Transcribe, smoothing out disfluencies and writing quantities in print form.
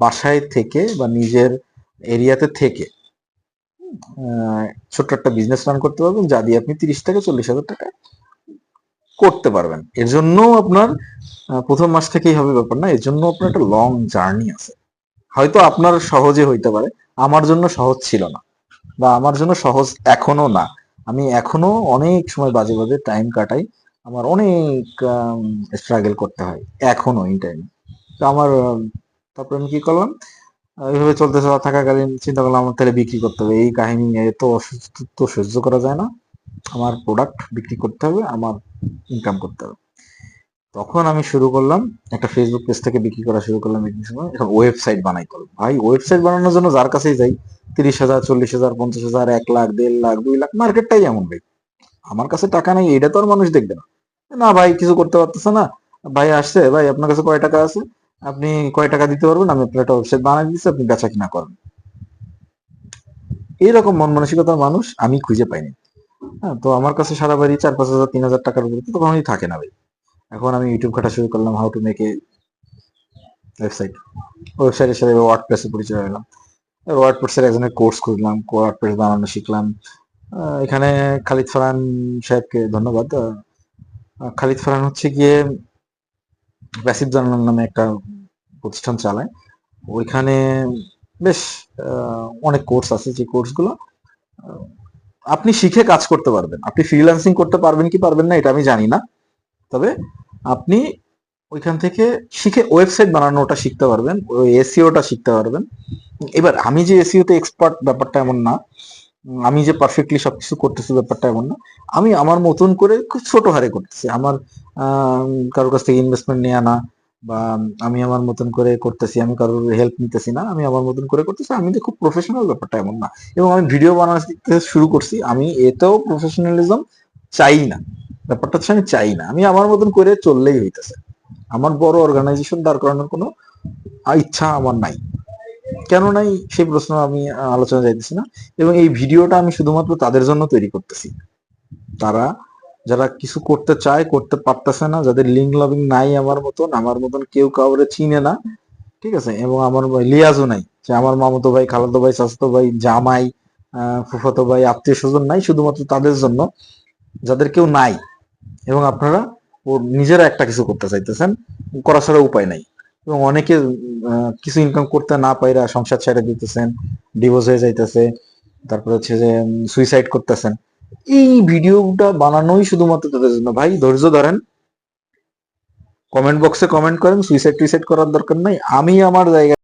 বাসায় থেকে বা নিজের এরিয়াতে থেকে ছোট্ট একটা বিজনেস রান করতে পারবেন, যা দিয়ে আপনি 30 থেকে 40 হাজার টাকা করতে পারবেন। এর জন্য আপনার প্রথম মাস থেকেই হবে ব্যাপার না, এর জন্য আপনার একটা লং জার্নি আছে। হয়তো আপনার সহজে হইতে পারে, আমার জন্য সহজ ছিল না, বা আমার জন্য সহজ এখনো না। আমি এখনো অনেক সময় বাজে বাজে টাইম কাটাই, আমার অনেক স্ট্রাগল করতে হয় এখনো এই টাইমে। তো আমার তারপরে আমি কি করলাম, এইভাবে চলতে থাকাকালীন চিন্তা করলাম আমার তাহলে বিক্রি করতে হবে। এই কাহিনী এত অসুস্থ সহ্য করা যায় না, আমার প্রোডাক্ট বিক্রি করতে হবে, আমার ইনকাম করতে হবে। তখন আমি শুরু করলাম একটা ফেসবুক পেজ থেকে বিক্রি করা শুরু করলাম। এখন ওয়েবসাইট বানাই করলাম ভাই, ওয়েবসাইট বানানোর জন্য যার কাছেই যাই 30,000, 40,000, 50,000, 1 লাখ, 1.5 লাখ, 2 লাখ, মার্কেটটাই এমন ভাই। আমার কাছে টাকা নেই এটা তো আর মানুষ দেখবে না। না ভাই কিছু করতে পারতেছে না, ভাই আসছে, ভাই আপনার কাছে কয় টাকা আছে, আপনি কয় টাকা দিতে পারবেন, আমি আপনার একটা ওয়েবসাইট বানাই দিচ্ছি, আপনি বেচা কিনা করেন। এইরকম মন মানসিকতার মানুষ আমি খুঁজে পাইনি। হ্যাঁ, তো আমার কাছে সারা বাড়ি 4-5 হাজার, 3,000 টাকার উপরে তো কখনোই থাকে না ভাই। এখন আমি ইউটিউব ঘাটা শুরু করলাম, how to make a website. ওয়েবসাইটের সাথে ওয়ার্ডপ্রেসে পরিচয় হলাম, ওয়ার্ডপ্রেসের একজনের কোর্স খুঁজলাম, ওয়ার্ডপ্রেস বানানো শিখলাম। এখানে খালিদ ফারহান সাহেবকে ধন্যবাদ। খালিদ ফারহান হচ্ছে গিয়ে প্যাসিভ জার্নাল নামে একটা প্রতিষ্ঠান চালায়। ওইখানে বেশ অনেক কোর্স আছে, যে কোর্সগুলো আপনি শিখে কাজ করতে পারবেন। আপনি ফ্রিল্যান্সিং করতে পারবেন কি পারবেন না এটা আমি জানি না, তবে আপনি ওইখান থেকে শিখে ওয়েবসাইট বানানোটা শিখতে পারবেন, ওই এসইওটা শিখতে পারবেন। এবার আমি যে এসইও তে এক্সপার্ট ব্যাপারটা এমন না, আমি যে পারফেক্টলি সবকিছু করতেছি ব্যাপারটা এমন না। আমি আমার মতন করে খুব ছোট হারে করতেছি, আমার কারোর কাছ থেকে ইনভেস্টমেন্ট নেওয়া না, বা আমি আমার মতন করে করতেছি, আমি কারোর হেল্প নিতেছি না, আমি আমার মতন করে করতেছি। আমি যে খুব প্রফেশনাল ব্যাপারটা এমন না। এবং আমি ভিডিও বানাতে শুরু করছি, আমি এতেও প্রফেশনালিজম চাই না। ব্যাপারটা হচ্ছে আমি চাই না, আমি আমার মতন করে চললেই হইতেছে। আমার বড় অর্গানাইজেশন দাঁড় করানোর কোনো ইচ্ছা আমার নাই। কেন নাই সেই প্রশ্ন আমি আলোচনা যাইতেছি না। এবং এই ভিডিওটা আমি শুধুমাত্র তাদের জন্য তৈরি করতেছি, তারা যারা কিছু করতে চায় করতে পারতেছে না, যাদের লিঙ্ক লবিং নাই, আমার মতন কেউ কাউরে চিনে না, ঠিক আছে, এবং আমার লিয়াজও নাই, যে আমার মামাতো ভাই, খালাতো ভাই, চাচাতো ভাই, জামাই, ফুফাতো ভাই, আত্মীয় স্বজন নাই, শুধুমাত্র তাদের জন্য যাদের কেউ নাই। এবং আপনারা নিজেরা একটা কিছু করতে চাইতেছেন, করা ছাড়া উপায় নাই। এবং অনেকে কিছু ইনকাম করতে না পাইরা সংসার ছেড়ে দিতেছেন, ডিভোর্স হয়ে যাইতেছে, তারপরে হচ্ছে যে সুইসাইড করতেছেন। এই ভিডিওটা বানানোই শুধুমাত্র তাদের জন্য। ভাই ধৈর্য ধরেন, কমেন্ট বক্সে কমেন্ট করেন, সুইসাইড টুইসাইড করার দরকার নাই। আমি আমার জায়গায়